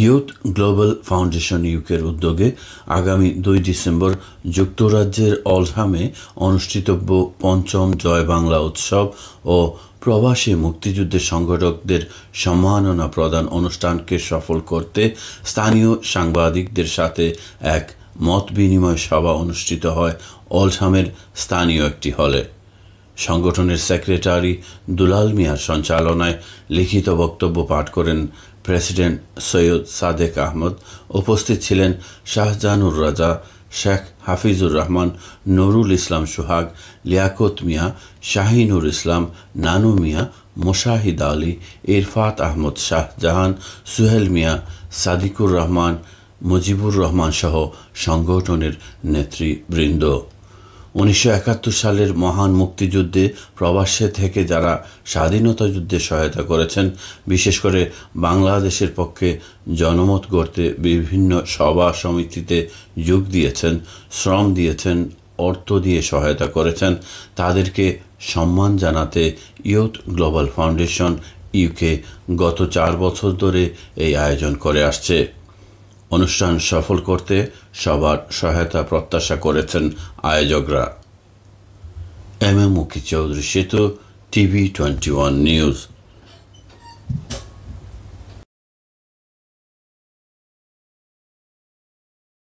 Youth global foundation ইউকের উদ্যোগে আগামী ২ ডিসেম্বর যুক্তরাজ্যের অলহামে অনুষ্ঠিতব্য পঞ্চম জয় বাংলা উৎসব ও প্রবাসী মুক্তিযুদ্ধের সংগঠকদের সম্মাননা প্রদান অনুষ্ঠানকে সফল করতে স্থানীয় সাংবাদিকদের সাথে এক মতবিনিময় সভা অনুষ্ঠিত হয় অলহামের স্থানীয় একটি হলে। সংগঠনের সেক্রেটারি দুলাল মিয়ার সঞ্চালনায় লিখিত বক্তব্য পাঠ করেন প্রেসিডেন্ট সৈয়দ সাদেক আহমদ। উপস্থিত ছিলেন শাহজাহানুর রাজা, শেখ হাফিজুর রহমান, নুরুল ইসলাম সোহাগ, লিয়াকত মিয়া, শাহিনুর ইসলাম, নানু মিয়া, মোশাহিদ আলী, ইরফাত আহমদ শাহজাহান, সুহেল মিয়া, সাদিকুর রহমান, মুজিবুর রহমান সহ সংগঠনের নেতৃবৃন্দ। ১৯৭১ সালের মহান মুক্তিযুদ্ধে প্রবাসে থেকে যারা স্বাধীনতা যুদ্ধে সহায়তা করেছেন, বিশেষ করে বাংলাদেশের পক্ষে জনমত গড়তে বিভিন্ন সভা সমিতিতে যোগ দিয়েছেন, শ্রম দিয়েছেন, অর্থ দিয়ে সহায়তা করেছেন, তাদেরকে সম্মান জানাতে ইউথ গ্লোবাল ফাউন্ডেশন ইউকে গত ৪ বছর ধরে এই আয়োজন করে আসছে। অনুষ্ঠান সফল করতে সবার সহায়তা প্রত্যাশা করেছেন আয়োজকরা। এম এ মুকি চৌধুরী সেতু, টিভি 21 নিউজ।